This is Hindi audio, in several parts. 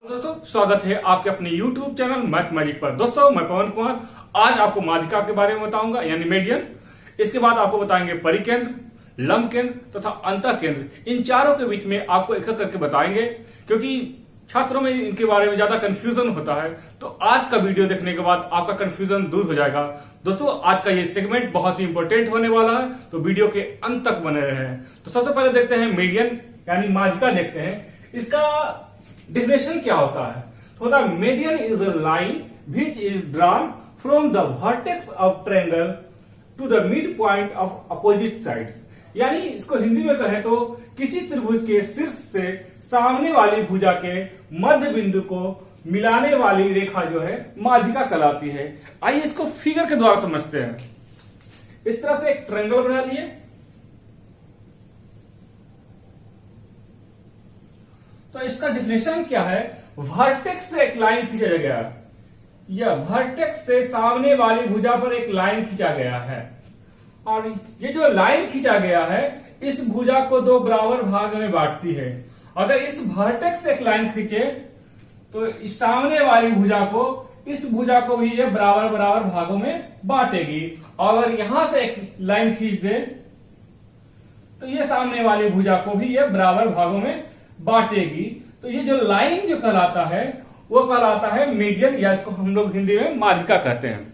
दोस्तों स्वागत है आपके अपने YouTube चैनल मैथ मैजिक पर। दोस्तों मैं पवन कुमार आज आपको माध्यिका के बारे में बताऊंगा यानी मीडियन। इसके बाद आपको बताएंगे परिकेंद्र, लंब केंद्र तथा अंतः केंद्र। इन चारों के बीच में आपको एक एक करके बताएंगे क्योंकि छात्रों में इनके बारे में ज्यादा कंफ्यूजन होता है। तो आज का वीडियो देखने के बाद आपका कंफ्यूजन दूर हो जाएगा। दोस्तों आज का ये सेगमेंट बहुत ही इंपॉर्टेंट होने वाला है, तो वीडियो के अंत तक बने रहे हैं। तो सबसे पहले देखते हैं मीडियन यानी माध्यिका देखते हैं। इसका डिफिनेशन क्या होता है? तो होता है median is a line which is drawn from the vertex of triangle to the mid point of opposite side. यानी इसको हिंदी में कहें तो किसी त्रिभुज के शीर्ष से सामने वाली भुजा के मध्य बिंदु को मिलाने वाली रेखा जो है माध्यिका कहलाती है। आइए इसको फिगर के द्वारा समझते हैं। इस तरह से एक ट्रायंगल बना लिए, तो इसका डिफिनेशन क्या है? वर्टेक्स से एक लाइन खींचा गया, यह वर्टेक्स से सामने वाली भुजा पर एक लाइन खींचा गया है, और ये जो लाइन खींचा गया है इस भुजा को दो बराबर भाग में बांटती है। अगर इस वर्टेक्स से एक लाइन खींचे तो इस सामने वाली भुजा को इस भुजा को भी ये बराबर बराबर भागों में बांटेगी। और अगर यहां से एक लाइन खींच दे तो ये सामने वाली भुजा को भी ये बराबर भागों में बांटेगी। तो ये जो लाइन जो कहलाता है वो कहलाता है मीडियन, या इसको हम लोग हिंदी में माध्यिका कहते हैं,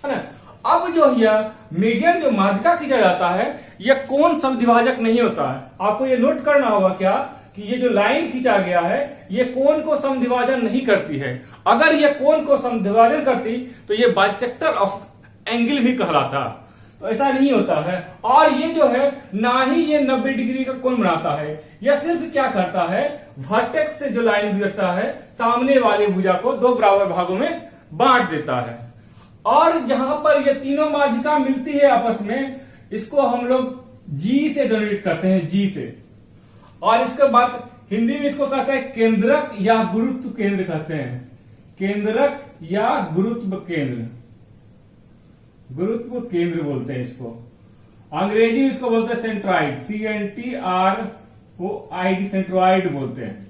है ना। अब जो यह मीडियन जो माध्यिका खींचा जाता है यह कोण समद्विभाजक नहीं होता है। आपको ये नोट करना होगा क्या कि ये जो लाइन खींचा गया है ये कोण को समद्विभाजन नहीं करती है। अगर ये कोण को समद्विभाजन करती तो ये बाइसेक्टर ऑफ एंगल भी कहलाता, तो ऐसा नहीं होता है। और ये जो है ना ही ये 90 डिग्री का कोण बनाता है, यह सिर्फ क्या करता है, वर्टेक्स से जो लाइन गुजरता है सामने वाली भुजा को दो बराबर भागों में बांट देता है। और जहां पर ये तीनों माध्यिका मिलती है आपस में, इसको हम लोग जी से डोनेट करते हैं, जी से। और इसके बाद हिंदी में इसको कहते हैं केंद्रक या गुरुत्व केंद्र कहते हैं, केंद्रक या गुरुत्व केंद्र, गुरुत्व केंद्र बोलते हैं इसको। अंग्रेजी में इसको बोलते हैं सेंट्रॉइड, CNTROID, सेंट्रॉइड बोलते हैं।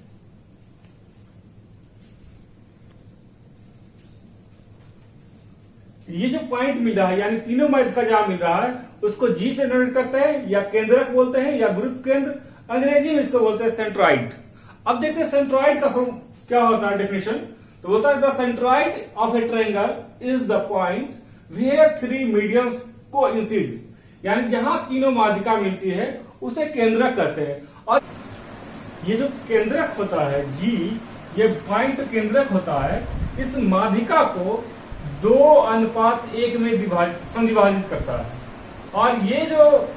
ये जो पॉइंट मिल रहा है यानी तीनों माध्यिका जहां मिल रहा है उसको जी से डोनेट करते हैं, या केंद्रक बोलते हैं या गुरुत्व केंद्र, अंग्रेजी में इसको बोलते हैं सेंट्रॉइड। अब देखते हैं सेंट्रॉइड का क्या होता है डेफिनेशन। तो बोलता है the centroid of a triangle is the point where three medians coincide, यानी जहां तीनों माध्यिका मिलती है उसे केंद्रक कहते हैं। और ये जो केंद्रक होता है जी, ये पॉइंट केंद्रक होता है, इस माध्यिका को 2:1 में समद्विभाजित करता है। और ये जो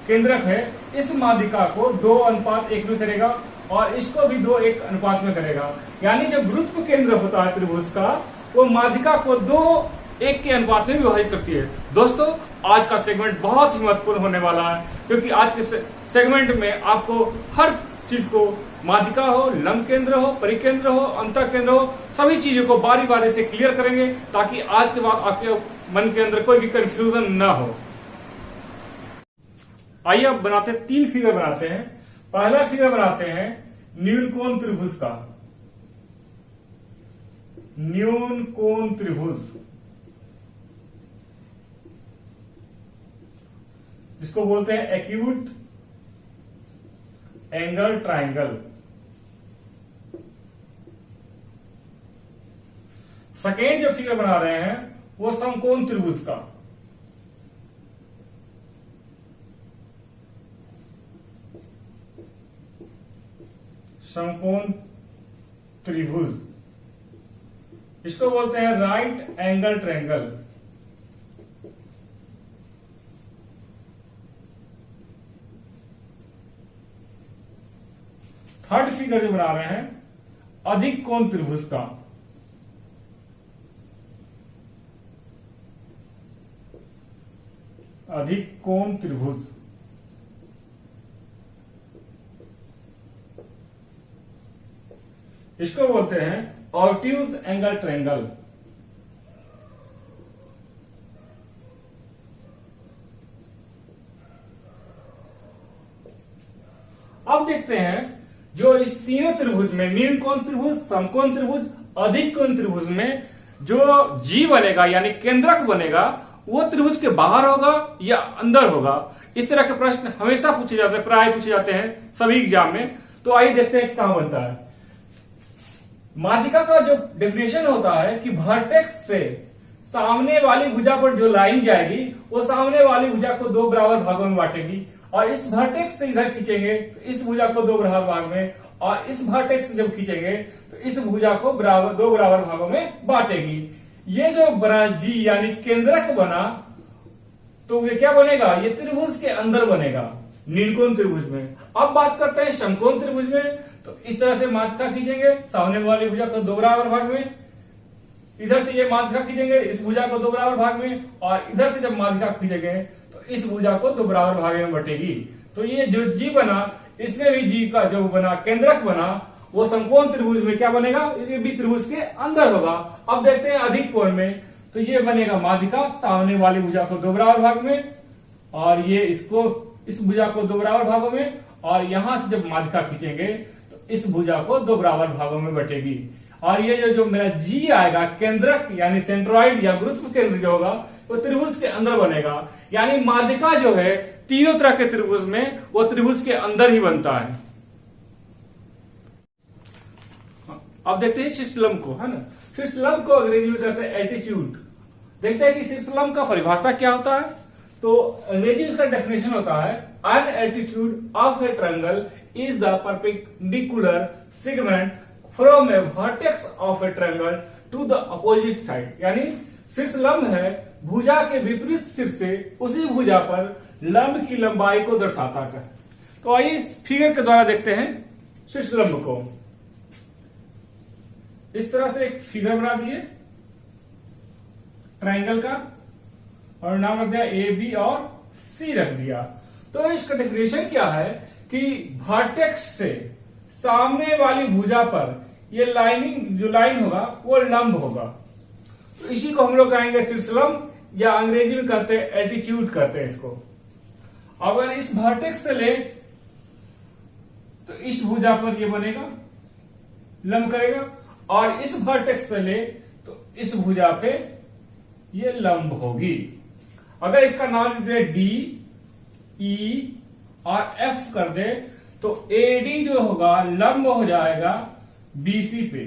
केंद्रक है इस माध्यिका को 2:1 में करेगा और इसको भी 2:1 अनुपात में करेगा। यानी जो गुरुत्व केंद्र होता है त्रिभुज का वो माध्यिका को 2:1 के अनुपात में विभाजित करती है। दोस्तों आज का सेगमेंट बहुत ही महत्वपूर्ण होने वाला है क्योंकि आज के सेगमेंट में आपको हर चीज को, माध्यिका हो, लंब केंद्र हो, परिकेंद्र हो, अंतः केंद्र हो, सभी चीजों को बारी बारी से क्लियर करेंगे ताकि आज के बाद आपके मन के अंदर कोई भी कंफ्यूजन ना हो। आइए अब बनाते हैं, 3 फिगर बनाते हैं। पहला फिगर बनाते हैं न्यून कोण त्रिभुज का, न्यून कोण त्रिभुज, जिसको बोलते हैं एक्यूट एंगल ट्रायंगल। सेकेंड जो फिगर बना रहे हैं वो समकोण त्रिभुज का, समकोण त्रिभुज, इसको बोलते हैं right angle triangle. Third figure जो बना रहे हैं अधिक कोण त्रिभुज का, अधिक कोण त्रिभुज, इसको बोलते हैं ऑब्ट्यूज एंगल ट्रायंगल। अब देखते हैं जो इस तीनों त्रिभुज में, नील कोण त्रिभुज, समकोण त्रिभुज, अधिक कोण त्रिभुज में जो जी बनेगा यानी केंद्रक बनेगा वो त्रिभुज के बाहर होगा या अंदर होगा। इस तरह के प्रश्न हमेशा पूछे जाते हैं, प्राय पूछे जाते हैं सभी एग्जाम में। तो आइए देखते हैं कहां बनता है। माध्यिका का जो डेफिनेशन होता है कि वर्टेक्स से सामने वाली भुजा पर जो लाइन जाएगी वो सामने वाली भुजा को दो बराबर भागों में बांटेगी, और इस वर्टेक्स से इधर खींचेंगे तो इस भुजा को दो बराबर भाग में, और इस वर्टेक्स से जब खींचेंगे तो इस भुजा को दो बराबर भागों में बांटेगी। ये जो बना जी यानी केंद्रक बना, तो ये क्या बनेगा, ये त्रिभुज के अंदर बनेगा, नीलकोण त्रिभुज में। अब बात करते हैं समकोण त्रिभुज में। तो इस तरह से माध्यिका खींचेंगे, सामने वाली भुजा को दो बराबर भाग में, इधर से ये माध्यिका खींचेंगे इस भुजा को दो बराबर भाग में, और इधर से जब माध्यिका खींचेंगे तो इस भुजा को दो बराबर भाग में बटेगी। तो ये जो जी बना, इसमें भी जी का जो बना केंद्रक बना वो समकोण त्रिभुज में क्या बनेगा, इसे भी त्रिभुज के अंदर होगा। अब देखते हैं अधिक कोण में। तो ये बनेगा माध्यिका सामने वाली भुजा को दो बराबर भाग में, और ये इसको इस भुजा को दो बराबर भागों में, और यहां से जब माध्यिका खींचेंगे तो इस भुजा को दो बराबर भागों में बटेगी। और ये जो मेरा जी आएगा केंद्रक यानी सेंट्रॉइड या गुरुत्व केंद्र जो होगा वो त्रिभुज के अंदर बनेगा। यानी माध्यिका जो है तीनों तरह के त्रिभुज में वो त्रिभुज के अंदर ही बनता है। अब देखते हैं शीर्षलंब को, है ना। शीर्षलंब को अंग्रेजी में कहते हैं एल्टीट्यूड। देखते हैं कि शीर्षलंब का परिभाषा क्या होता है। तो अंग्रेजी में इसका डेफिनेशन होता है an altitude of a triangle is the perpendicular segment from a vertex of a triangle to the opposite side. यानी शीर्षलंब है भुजा के विपरीत सिर से उसी भुजा पर लंब की लंबाई को दर्शाता है। तो आइए फिगर के द्वारा देखते हैं शीर्षलंब को। इस तरह से एक फिगर बना दिए ट्रायंगल का, और नाम रख दिया ए बी और सी रख दिया। तो इसका डेफिनेशन क्या है कि वर्टेक्स से सामने वाली भुजा पर ये लाइनिंग जो लाइन होगा वो लंब होगा। तो इसी को हम लोग कहेंगे शीर्षलंब, या अंग्रेजी में कहते हैं एल्टीट्यूड कहते हैं इसको। अगर इस वर्टेक्स से ले तो इस भुजा पर ये बनेगा, लंब करेगा, और इस वर्टेक्स से ले तो इस भुजा पे ये लंब होगी। अगर इसका नाम दे डी ई और एफ कर दे तो एडी जो होगा लंब हो जाएगा बीसी पे,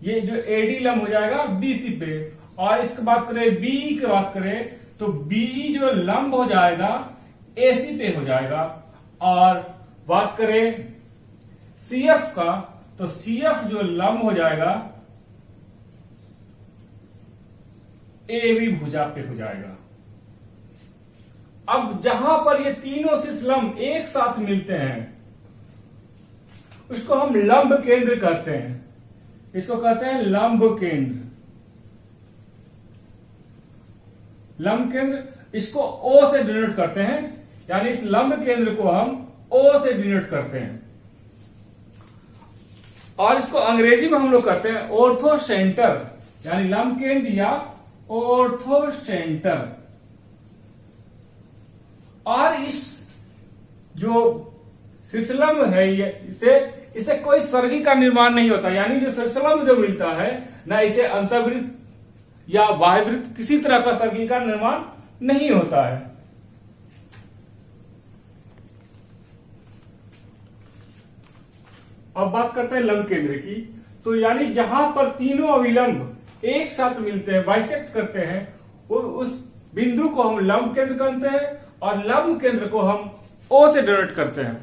ये जो एडी लंब हो जाएगा बीसी पे। और इसकी बात करें बी की बात करें तो बी जो लंब हो जाएगा एसी पे हो जाएगा। और बात करें सीएफ का तो सीएफ जो लंब हो जाएगा एबी भुजा पे हो जाएगा। अब जहां पर ये तीनों शीर्षलंब एक साथ मिलते हैं उसको हम लंब केंद्र कहते हैं। इसको कहते हैं लंब केंद्र। लंब केंद्र इसको ओ से डिनोट करते हैं, यानी इस लंब केंद्र को हम ओ से डिनोट करते हैं। और इसको अंग्रेजी में हम लोग करते हैं ऑर्थो सेंटर, यानी लंब केंद्र या ऑर्थो सेंटर। और इस जो शीर्षलंब है ये इसे कोई सर्किल का निर्माण नहीं होता, यानी जो शीर्षलंब जो मिलता है ना इसे अंतर्वृत्त या बाह्यवृत्त किसी तरह का सर्किल का निर्माण नहीं होता है। अब बात करते हैं लंब केंद्र की। तो यानी जहां पर तीनों अभिलंब एक साथ मिलते हैं, बाइसेक्ट करते हैं, उस बिंदु को हम लंब केंद्र कहते हैं, और लंब केंद्र को हम ओ से डिनोट करते हैं,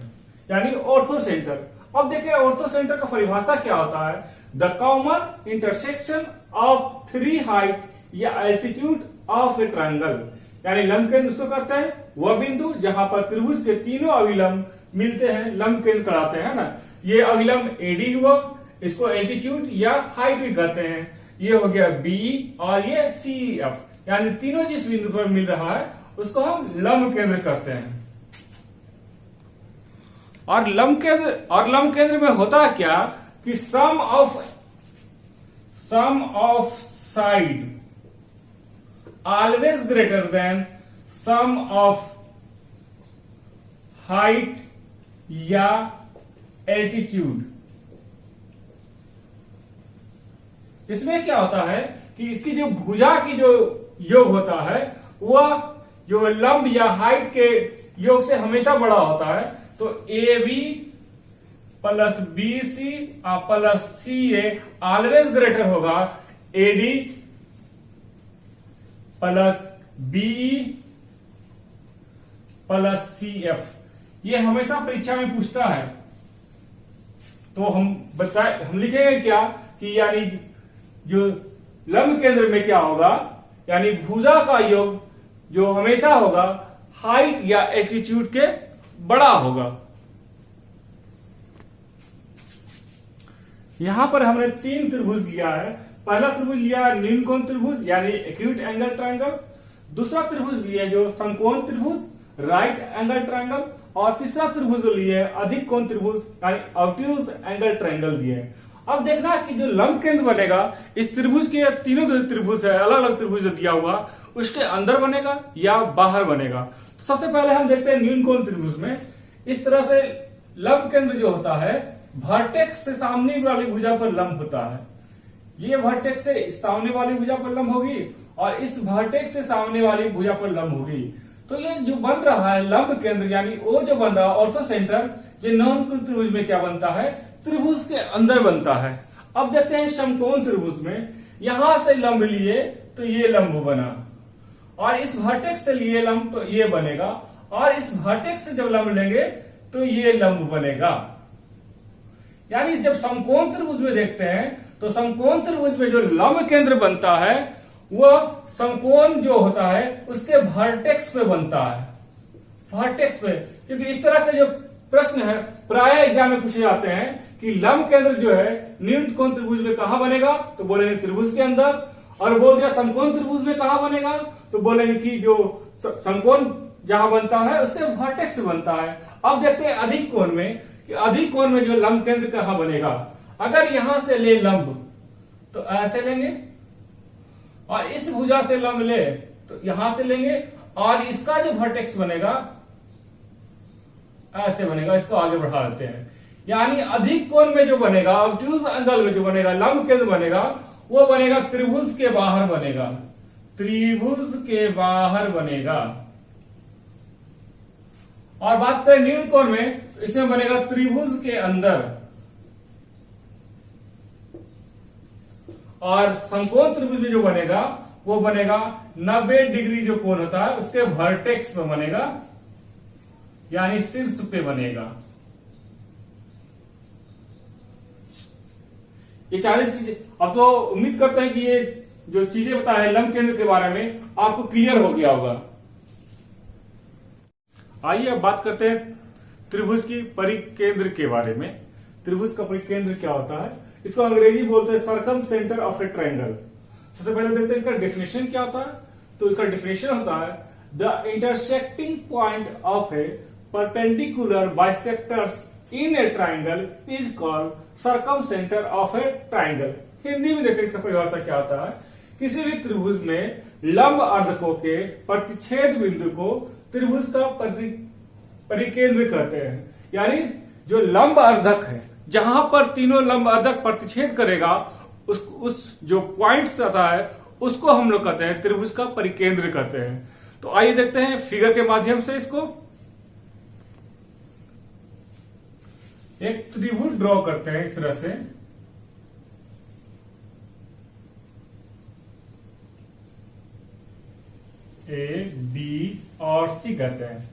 यानी ऑर्थो सेंटर। अब देखिए ऑर्थो सेंटर का परिभाषा क्या होता है। The common intersection of three height या एल्टीट्यूड ऑफ ए ट्रायंगल, यानी लंब केंद्र उसको कहते हैं वह बिंदु जहां पर त्रिभुज के तीनों अभिलंब मिलते हैं, लंब केंद्र कहलाते हैं ना। ये अभिलंब एडी हुआ, इसको एल्टीट्यूड या हाइट भी कहते हैं। ये हो गया बी और ये सी एफ, यानी तीनों जिस बिंदु पर मिल रहा है उसको हम लंब केंद्र कहते हैं। और लंब केंद्र में होता क्या कि sum of side always greater than sum of height या एल्टीट्यूड। इसमें क्या होता है कि इसकी जो भुजा की जो योग होता है वह जो लंब या हाइट के योग से हमेशा बड़ा होता है। तो a b plus b c plus c a always greater होगा a d plus b e plus c f. ये हमेशा परीक्षा में पूछता है। तो हम लिखेंगे क्या कि यानी जो लंब केंद्र में क्या होगा, यानी भुजा का योग जो हमेशा होगा हाइट या एल्टीट्यूड के बड़ा होगा। यहां पर हमने 3 त्रिभुज लिया है। पहला त्रिभुज लिया न्यून कोण त्रिभुज यानी एक्यूट एंगल ट्रायंगल, दूसरा त्रिभुज लिया जो समकोण त्रिभुज राइट एंगल ट्रायंगल, और तीसरा त्रिभुज लिए अधिक कोण त्रिभुज यानी ऑब्ट्यूज एंगल ट्रायंगल दिए। अब देखना कि जो लंब केंद्र बनेगा इस त्रिभुज के तीनों त्रिभुज है अलग अलग त्रिभुज जो दिया हुआ उसके अंदर बनेगा या बाहर बनेगा। तो सबसे पहले हम देखते हैं न्यून कोण त्रिभुज में इस तरह से लंब केंद्र जो होता है वर्टेक्स से सामने वाली भुजा पर लंब होता है। ये वर्टेक्स से सामने वाली भुजा पर लंब होगी और इस वर्टेक्स से सामने वाली भुजा पर लंब होगी। तो ये जो बन रहा है लंब केंद्र यानी वो जो बन रहा है ऑर्थो सेंटर, ये न्यून कोण त्रिभुज में क्या बनता है, त्रिभुज के अंदर बनता है। अब देखते हैं समकोण त्रिभुज में, यहां से लंब लिए तो ये लंब बना, और इस वर्टेक्स से लिए लंब तो ये बनेगा, और इस वर्टेक्स से जब लंब लेंगे तो ये लंब बनेगा। यानी जब समकोण त्रिभुज में देखते हैं तो समकोण त्रिभुज में जो लंब केंद्र बनता है वह समकोण जो होता है उसके वर्टेक्स पे बनता है, वर्टेक्स पे। क्योंकि इस तरह के जो प्रश्न है प्राय एग्जाम में पूछे जाते हैं कि लंब केंद्र जो है न्यून कोण त्रिभुज में कहां बनेगा, तो बोलेंगे त्रिभुज के अंदर, और बोल दिया समकोण त्रिभुज में कहां बनेगा तो बोलेंगे कि जो समकोण जहां बनता है उसके वर्टेक्स पे बनता है। अब देखते हैं अधिक कोण में कि अधिक कोण में जो लंब केंद्र कहां बनेगा। अगर यहां से ले लंब तो ऐसे लेंगे, और इस भुजा से लंब ले तो यहां से लेंगे, और इसका जो वर्टेक्स बनेगा ऐसे बनेगा। इसको आगे बढ़ा देते हैं, यानी अधिक कोण में जो बनेगा ऑब्ट्यूज एंगल में जो बनेगा लंब केंद्र बनेगा वो बनेगा त्रिभुज के बाहर बनेगा, त्रिभुज के बाहर बनेगा। और बात करें न्यून कोण में, इसमें बनेगा त्रिभुज के अंदर, और समकोण त्रिभुज में जो बनेगा वो बनेगा 90 डिग्री जो कोण होता है उसके वर्टेक्स पे बनेगा, यानी शीर्ष पे बनेगा। ये 40 चीजें। अब तो उम्मीद करते हैं कि ये जो चीजें बताए हैं लंब केंद्र के बारे में आपको क्लियर हो गया होगा। आइए अब बात करते हैं त्रिभुज की परिकेंद्र के बारे में। त्रिभुज का परिकेंद्र क्या होता है, इसको अंग्रेजी बोलते हैं circum centre of a triangle. सबसे पहले देखते हैं इसका डेफिनेशन क्या होता है। तो इसका डेफिनेशन होता है the intersecting point of A perpendicular bisectors in A triangle is called circum centre of a triangle. Hindi में देखते हैं इसका परिभाषा क्या होता है, किसी भी त्रिभुज में लंब अर्धकों के प्रतिच्छेद बिंदु को त्रिभुज का परिकेंद्र कहते हैं। यानी जो लंब अर्धक है जहां पर तीनों लंब अर्धक प्रतिच्छेद करेगा उस जो पॉइंट्स आता है उसको हम लोग कहते हैं त्रिभुज का परिकेंद्र कहते हैं। तो आइए देखते हैं फिगर के माध्यम से इसको। एक त्रिभुज ड्रॉ करते हैं इस तरह से, ए बी और सी कहते हैं।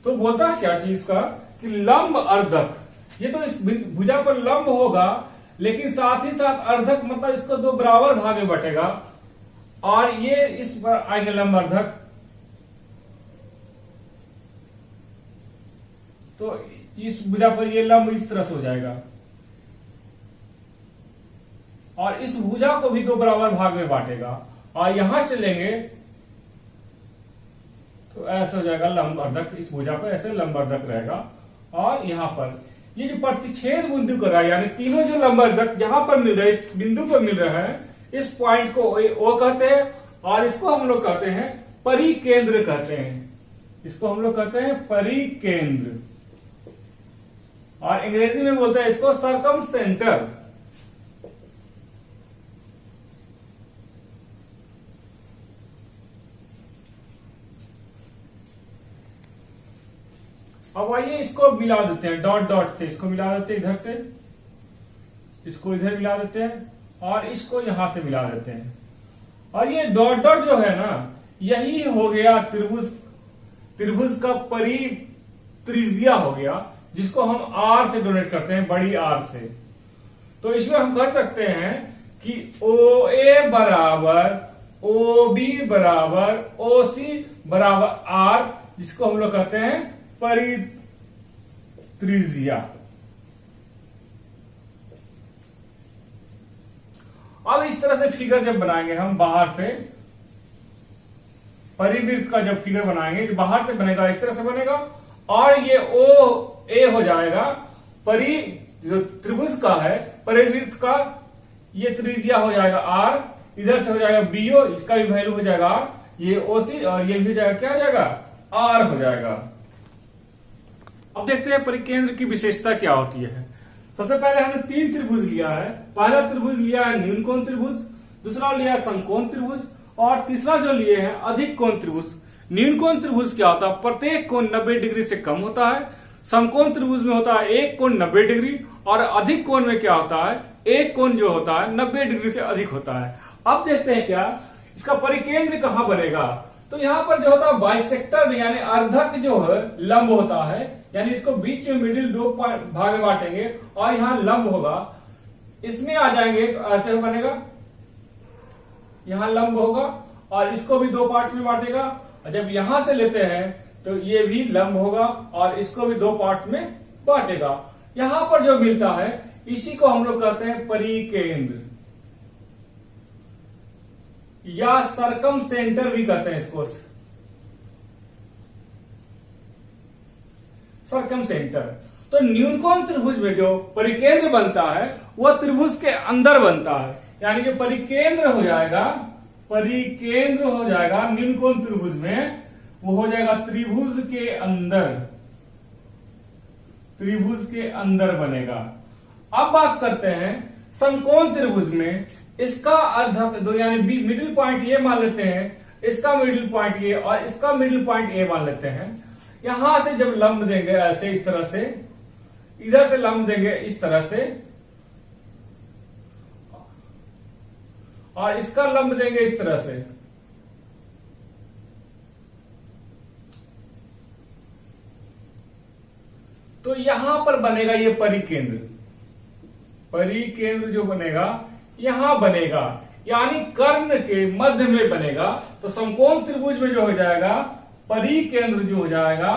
तो बोलता है क्या चीज का कि लंब अर्धक, ये तो इस भुजा पर लंब होगा लेकिन साथ ही साथ अर्धक मतलब इसको दो बराबर भाग में बटेगा, और ये इस पर आएंगे लंब अर्धक। तो इस भुजा पर ये लंब इस तरह से हो जाएगा, और इस भुजा को भी दो बराबर भाग में बांटेगा, और यहां से लेंगे तो ऐसा हो जाएगा लंब अर्धक। इस भुजा पर ऐसे लंब अर्धक रहेगा, और यहां पर ये जो प्रतिच्छेद बिंदु कर रहा है यानी तीनों जो लंब अर्धक जहां पर मिल रहे हैं इस बिंदु पर मिल रहे हैं, इस पॉइंट को ओ कहते हैं, और इसको हम लोग कहते हैं परिकेंद्र कहते हैं। इसको हम लोग कहते हैं परिकेंद्र, और अंग्रेजी में बोलते हैं इसको सर्कम सेंटर। अब आइए इसको मिला देते हैं डॉट डॉट से, इसको मिला देते हैं इधर से, इसको इधर मिला देते हैं और इसको यहां से मिला देते हैं। और ये डॉट डॉट जो है ना, यही हो गया त्रिभुज, त्रिभुज का परित्रिज्या हो गया, जिसको हम आर से डोनेट करते हैं, बड़ी आर से। तो इसमें हम कर सकते हैं कि ओ ए बराबर ओ बी बराबर ओ सी बराबर आर, जिसको हम लोग कहते हैं परित्रिज्या। अब इस तरह से फिगर जब बनाएंगे हम बाहर से, परिवृत्त का जब फिगर बनाएंगे, जो बाहर से बनेगा इस तरह से बनेगा, और ये ओ ए हो जाएगा जो त्रिभुज का है, परिवृत्त का ये त्रिज्या हो जाएगा आर, इधर से हो जाएगा बीओ, इसका भी वैल्यू हो जाएगा आर, ये ओसी और ये भी हो जाएगा, क्या हो जाएगा, आर हो जाएगा। अब देखते हैं परिकेंद्र की विशेषता क्या होती है। सबसे पहले हमने 3 त्रिभुज लिया है। पहला त्रिभुज लिया है न्यूनकोण त्रिभुज, दूसरा लिया है समकोण त्रिभुज, और तीसरा जो लिए हैं अधिक कोण त्रिभुज। न्यूनकोण त्रिभुज क्या होता है, प्रत्येक कोण 90 डिग्री से कम होता है। समकोण त्रिभुज में होता है एक कोण 90 डिग्री, और अधिक कोण में क्या होता है, एक कोण जो होता है 90 डिग्री से अधिक होता है। अब देखते हैं क्या इसका परिकेंद्र कहां बनेगा। तो यहां पर जो होता है बाइसेक्टर यानी अर्धक जो है लंब होता है, यानी इसको बीच में मिडिल 2 भाग में बांटेंगे और यहां लंब होगा, इसमें आ जाएंगे तो ऐसे बनेगा, यहां लंब होगा और इसको भी 2 पार्ट्स में बांटेगा, और जब यहां से लेते हैं तो ये भी लंब होगा और इसको भी 2 पार्ट्स में बांटेगा। यहां पर जो मिलता है इसी को हम लोग कहते हैं परिकेंद्र, या सरकम सेंटर भी कहते हैं इसको, सरकम सेंटर। तो न्यूनकोण त्रिभुज में जो परिकेंद्र बनता है वह त्रिभुज के अंदर बनता है, यानी जो परिकेंद्र हो जाएगा, परिकेंद्र हो जाएगा न्यूनकोण त्रिभुज में, वो हो जाएगा त्रिभुज के अंदर, त्रिभुज के अंदर बनेगा। अब बात करते हैं समकोण त्रिभुज में, इसका अर्धक दो यानी मिडिल पॉइंट ये मान लेते हैं, इसका मिडिल पॉइंट ये और इसका मिडिल पॉइंट ए मान लेते हैं। यहां से जब लंब देंगे ऐसे इस तरह से, इधर से लंब देंगे इस तरह से, और इसका लंब देंगे इस तरह से, तो यहां पर बनेगा ये परिकेंद्र। परिकेंद्र जो बनेगा यहां बनेगा, यानी कर्ण के मध्य में बनेगा। तो समकोण त्रिभुज में जो हो जाएगा परिकेंद्र जो हो जाएगा,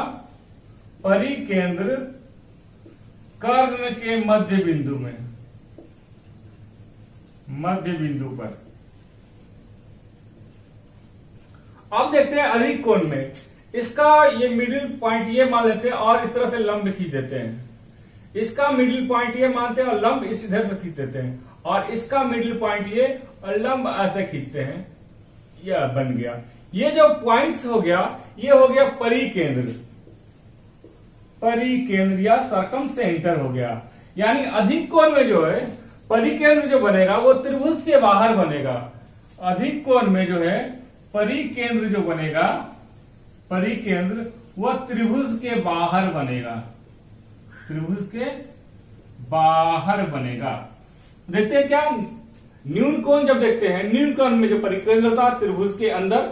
परिकेंद्र कर्ण के मध्य बिंदु में, मध्य बिंदु पर। अब देखते हैं अधिक कोण में, इसका ये मिडिल पॉइंट ये मान लेते हैं और इस तरह से लंब खींच देते हैं, इसका मिडिल पॉइंट ये मानते हैं और लंब इस इधर से खींच देते हैं, और इसका मिडिल पॉइंट ये और लंब ऐसे खींचते हैं, यह बन गया। ये जो पॉइंट्स हो गया ये हो गया परिकेंद्र, परिकेंद्र या सरकम सेंटर हो गया। यानी अधिक कोण में जो है परिकेंद्र जो बनेगा वो त्रिभुज के बाहर बनेगा। अधिक कोण में जो है परिकेंद्र जो बनेगा, परिकेंद्र वह त्रिभुज के बाहर बनेगा, त्रिभुज के बाहर बनेगा। देखते हैं क्या न्यूनकोण जब देखते हैं, न्यूनकोण में जो परिकेंद्र होता है त्रिभुज के अंदर,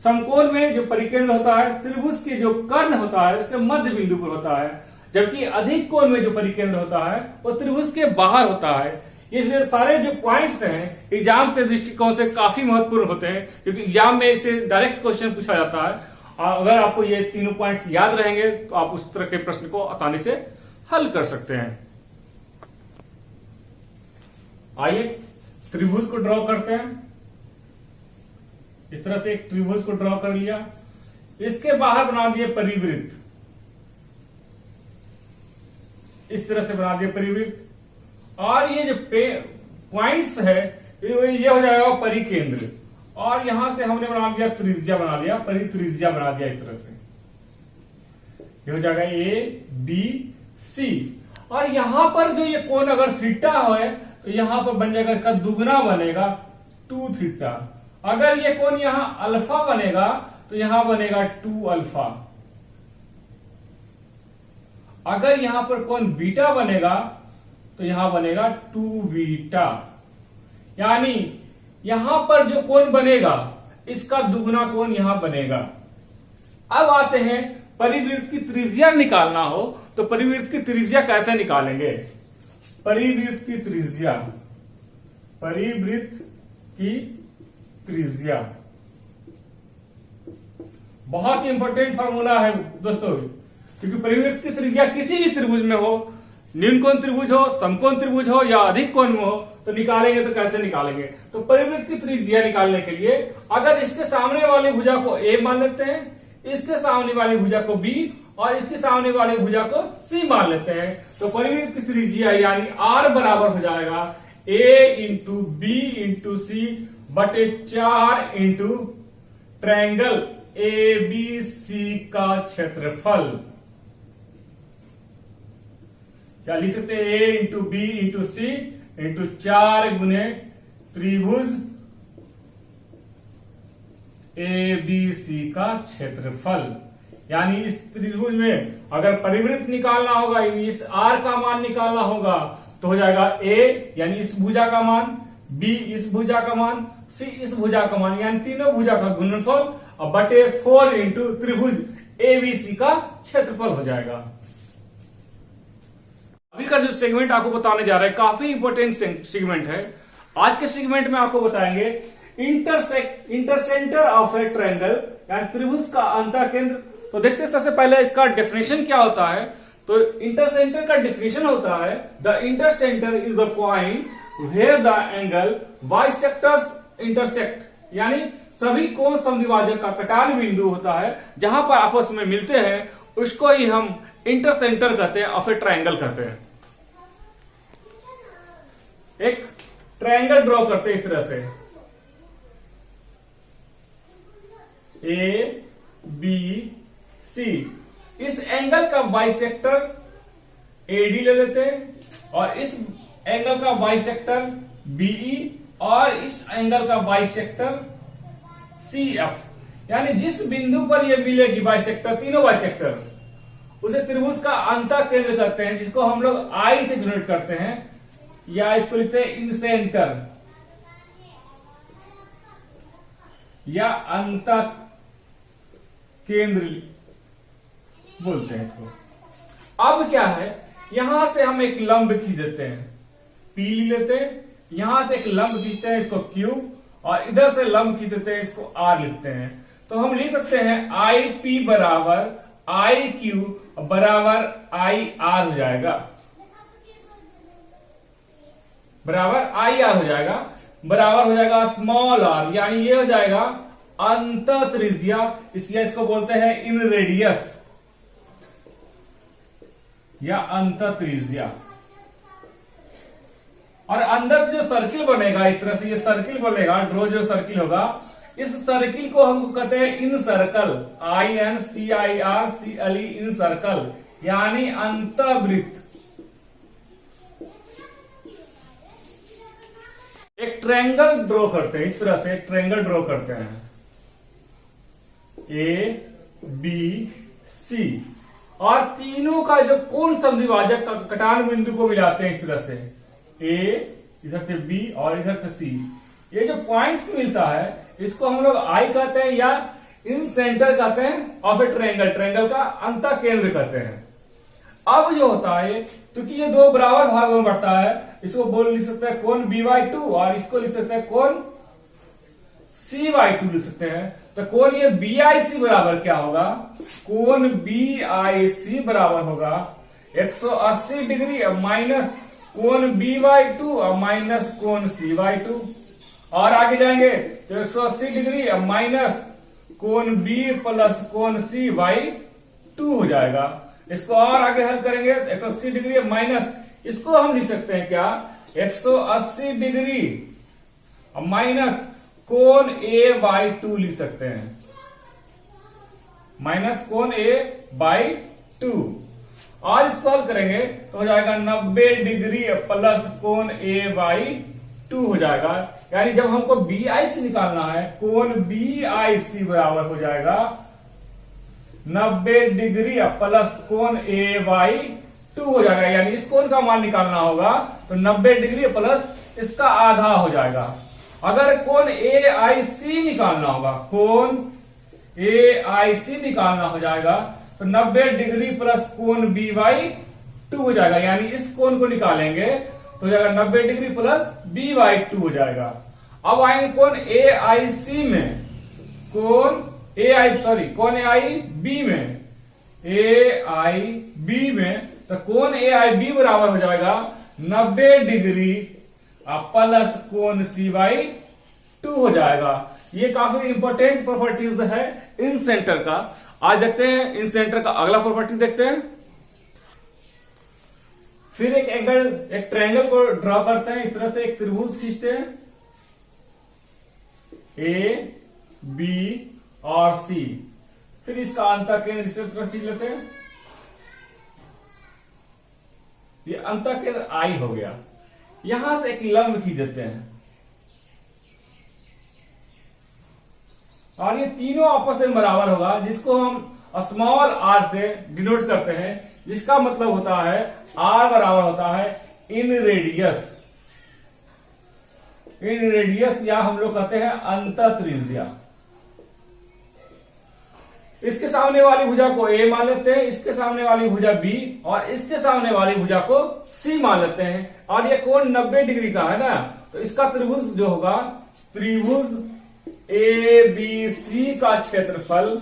समकोण में जो परिकेंद्र होता है त्रिभुज के जो कर्ण होता है उसके मध्य बिंदु पर होता है, जबकि अधिक कोण में जो परिकेंद्र होता है वो त्रिभुज के बाहर होता है। ये सारे जो पॉइंट्स हैं एग्जाम के दृष्टिकोण से काफी महत्वपूर्ण होते हैं, क्योंकि एग्जाम में इससे डायरेक्ट क्वेश्चन पूछा जाता है। अगर आपको ये तीनों पॉइंट्स याद रहेंगे तो आप उस तरह के प्रश्न को आसानी से हल कर सकते हैं। आइए त्रिभुज को ड्रॉ करते हैं। इस तरह से एक त्रिभुज को ड्रॉ कर लिया, इसके बाहर बना दिए परिवृत्त, इस तरह से बना दिए परिवृत्त, और ये जो पॉइंट्स है ये हो जाएगा परिकेंद्र, और यहां से हमने बना दिया त्रिज्या, बना लिया परित्रिज्या बना दिया, इस तरह से ये हो जाएगा ए बी सी। और यहां पर जो ये कोण अगर थीटा है तो यहां पर बन जाएगा, इसका दुगना बनेगा 2 थीटा। अगर ये कोण यहां अल्फा बनेगा तो यहां बनेगा 2 अल्फा। अगर यहां पर कोण बीटा बनेगा तो यहां बनेगा 2 बीटा, यानी यहां पर जो कोण बनेगा इसका दुगुना कोण यहां बनेगा। अब आते हैं परिवृत्त की त्रिज्या निकालना हो तो परिवृत्त की त्रिज्या कैसे निकालेंगे। परिवृत्त की त्रिज्या, परिवृत्त की त्रिज्या बहुत ही इंपॉर्टेंट फार्मूला है दोस्तों, क्योंकि परिवृत्त की त्रिज्या किसी भी त्रिभुज में हो, न्यून कोण त्रिभुज हो, समकोण त्रिभुज हो या अधिक कोण में हो, तो निकालेंगे तो कैसे निकालेंगे। तो परिवृत्त की त्रिज्या निकालने के लिए अगर इसके सामने वाली भुजा को ए मान लेते हैं, इसके सामने वाली भुजा को बी और इसके सामने वाली भुजा को सी मान लेते हैं, तो परिवृत्त की त्रिज्या यानी आर बराबर हो जाएगा a into b into c बटे 4 into triangle a b c का क्षेत्रफल, या लिख सकते हैं a into b into c into 4 गुने त्रिभुज ए बी सी का क्षेत्रफल। यानी इस त्रिभुज में अगर परिवृत्त निकालना होगा, इस आर का मान निकालना होगा तो हो जाएगा ए यानी इस भुजा का मान, बी इस भुजा का मान, सी इस भुजा का मान, यानी तीनों भुजा का गुणनफल और बटे 4 इंटू त्रिभुज एबीसी का क्षेत्रफल हो जाएगा। अभी का जो सेगमेंट आपको बताने जा रहा है काफी इंपॉर्टेंट सेगमेंट है। आज के सेगमेंट में आपको बताएंगे इंटरसेंटर ऑफ ए ट्रायंगल, यानी त्रिभुज का अंतःकेंद्र। तो देखते हैं सबसे पहले इसका डेफिनेशन क्या होता है। तो इंटरसेंटर का डेफिनेशन होता है the incentre is the point where the angle bisectors intersect, यानी सभी कोण समद्विभाजक का कटान बिंदु होता है जहां पर आपस में मिलते हैं, उसको ही हम इंटरसेंटर कहते हैं और फिर ट्रायंगल कहते हैं। एक ट्रायंगल ड्रॉ करते हैं इस तरह से, ए बी सी। इस एंगल का बाइसेक्टर एडी ले लेते हैं और इस एंगल का बाइसेक्टर बीई और इस एंगल का बाइसेक्टर सीएफ, यानी जिस बिंदु पर ये मिलेगी बाइसेक्टर, तीनों बाइसेक्टर, उसे त्रिभुज का अंतःकेंद्र कहते हैं, जिसको हम लोग आई से डिनोट करते हैं या इसको लिखते हैं इन सेंटर या अंतः केंद्र बोलते हैं इसको। अब क्या है, यहां से हम एक लंब खींच देते हैं, पी लेते हैं, यहां से एक लंब खींचते हैं इसको क्यू, और इधर से लंब खींच देते हैं इसको आर लिखते हैं। तो हम लिख सकते हैं आई पी बराबर आई क्यू बराबर आई आर हो जाएगा, बराबर आई आर हो जाएगा, बराबर हो जाएगा स्मॉल आर, यानी ये हो जाएगा अंतः त्रिज्या, इसलिए इसको बोलते हैं इन रेडियस या अंतः त्रिज्या। और अंदर जो सर्किल बनेगा इस तरह से, ये सर्किल बनेगा, ड्रॉ जो सर्किल होगा, इस सर्किल को हम कहते हैं in circle, I N C I R C L E, in circle यानी अंतःवृत्त। एक ट्रायंगल ड्रॉ करते हैं इस तरह से, एक ट्रायंगल ड्रॉ करते हैं ए बी सी, और तीनों का जो कोण समद्विभाजक का कटान बिंदु को मिलाते हैं इस तरह से, ए इधर से बी और इधर से सी। ये जो पॉइंट्स मिलता है इसको हम लोग आई कहते हैं या इन सेंटर कहते हैं और फिर ट्रायंगल, ट्रायंगल का अंतः केंद्र कहते हैं। अब जो होता है, क्योंकि ये दो बराबर भागों में बढ़ता है, इसको बोल लिख सकते हैं कोण B/2 और इसको लिख सकते हैं कोण C/2 लिख सकते हैं। तो कोण ये BIC बराबर क्या होगा, कोण BIC बराबर होगा 180 डिग्री माइनस कोण B/2 और माइनस कोण C/2, और आगे जाएंगे तो 180 डिग्री माइनस कोण B प्लस कोण C/2 हो जाएगा। इसको और आगे हल करेंगे तो 180 डिग्री माइनस, इसको हम लिख सकते हैं क्या, 180 डिग्री माइनस कोण A/2 लिख सकते हैं, माइनस कोण A/2, और इसको हल करेंगे तो हो जाएगा 90 डिग्री प्लस कोण A/2 हो जाएगा। यानी जब हमको BIC निकालना है, कोण BIC बराबर हो जाएगा 90 डिग्री प्लस कोण AY2 हो जाएगा, यानी इस कोण का मान निकालना होगा तो 90 डिग्री प्लस इसका आधा हो जाएगा। अगर कोण AIC निकालना होगा, कोण AIC निकालना हो जाएगा तो 90 डिग्री प्लस कोण BY2 हो जाएगा, यानी इस कोण को निकालेंगे तो हो जाएगा 90 डिग्री प्लस BY2 हो जाएगा। अब आएंगे कोण AIC में, कोण AIB में, AIB में तो कोण AIB बराबर हो जाएगा 90 डिग्री प्लस कोण CY2 हो जाएगा। ये काफी इंपॉर्टेंट प्रॉपर्टीज है इन सेंटर का। आज देखते हैं इन सेंटर का अगला प्रॉपर्टी देखते हैं। फिर एक ट्रायंगल को ड्रॉ करते हैं। इस तरह से एक त्रिभुज खींचते हैं A, B और C। फिर इसका अंतःकेंद्र इस तरह खींच लेते हैं। ये अंतःकेंद्र I हो गया। यहां से एक लंब खींच देते हैं और ये तीनों आपस में बराबर होगा, जिसको हम स्मॉल r से डिनोट करते हैं, जिसका मतलब होता है r बराबर होता है इन रेडियस या हम लोग कहते हैं अंतः त्रिज्या। इसके सामने वाली भुजा को A मान लेते हैं, इसके सामने वाली भुजा B और इसके सामने वाली भुजा को C मान लेते हैं। और ये कोण 90 डिग्री का है ना, तो इसका त्रिभुज जो होगा, त्रिभुज ABC का क्षेत्रफल,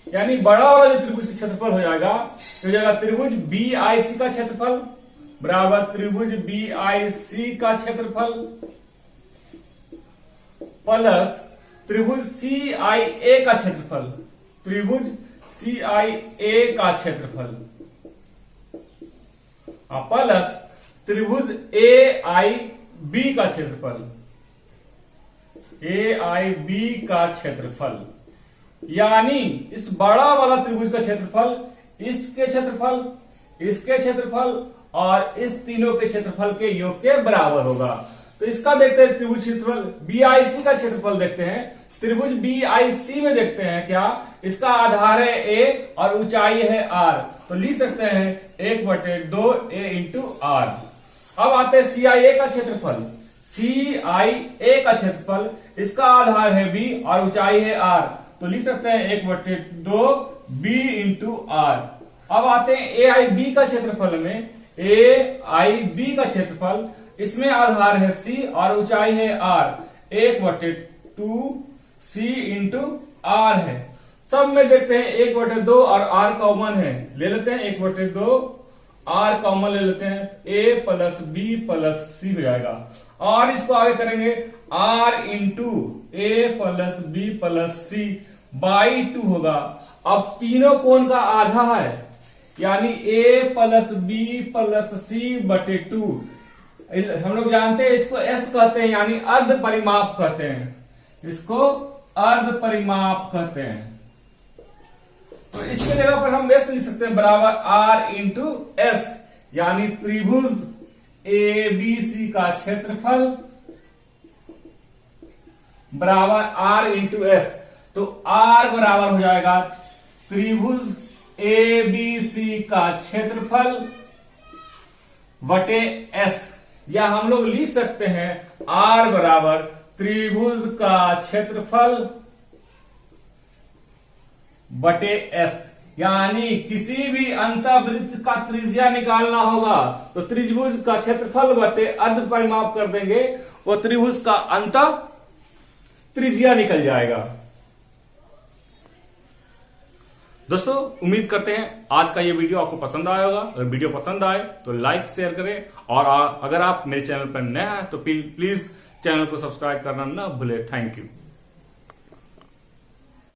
यानी बड़ा वाला जो त्रिभुज का क्षेत्रफल हो जाएगा, तो हो जाएगा त्रिभुज BIC का क्षेत्रफल बराबर त्रिभुज BIC का क्षेत्रफल प्लस त्रिभुज CIA का क्षेत्रफल, त्रिभुज CIA का क्षेत्रफल प्लस त्रिभुज AIB का क्षेत्रफल, AIB का क्षेत्रफल। यानी इस बड़ा वाला त्रिभुज का क्षेत्रफल, इसके क्षेत्रफल, इसके क्षेत्रफल और इस तीनों के क्षेत्रफल के योग के बराबर होगा। तो इसका देखते हैं त्रिभुज क्षेत्रफल BIC का क्षेत्रफल देखते हैं। त्रिभुज BIC में देखते हैं क्या, इसका आधार है A और ऊंचाई है R, तो लिख सकते हैं 1/2 A इंटू R। अब आते हैं CIA का क्षेत्रफल, CIA का क्षेत्रफल, इसका आधार है B और ऊंचाई है R, तो लिख सकते हैं 1/2 B इंटू R। अब आते हैं AIB का क्षेत्रफल में, AIB का क्षेत्रफल, इसमें आधार है C और ऊंचाई है R, 1/2 C इंटू R है। सब में देखते हैं 1/2 और R कॉमन है, ले लेते हैं 1/2 R कॉमन ले लेते हैं, A plus B plus C हो जाएगा। और इसको आगे करेंगे R into A plus B plus C by 2 होगा। अब तीनों कोण का आधा है, यानी A plus B plus C बटे 2। हम लोग जानते हैं इसको S कहते हैं, यानी अर्ध परिमाप कहते हैं, इसको अर्ध परिमाप कहते हैं। तो इसके जगह पर हम S लिख सकते हैं बराबर R इंटू S, यानी त्रिभुज ABC का क्षेत्रफल बराबर R इंटू S। तो R बराबर हो जाएगा त्रिभुज ABC का क्षेत्रफल बटे S, या हम लोग लिख सकते हैं R बराबर त्रिभुज का क्षेत्रफल बटे S। यानी किसी भी अंतःवृत्त का त्रिज्या निकालना होगा तो त्रिभुज का क्षेत्रफल बटे अर्ध परिमाप कर देंगे, वो त्रिभुज का अंतः त्रिज्या निकल जाएगा। दोस्तों उम्मीद करते हैं आज का ये वीडियो आपको पसंद आया होगा। अगर वीडियो पसंद आए तो लाइक शेयर करें, और अगर आप मेरे चैनल पर नए हैं तो प्लीज चैनल को सब्सक्राइब करना ना भूले। Thank you.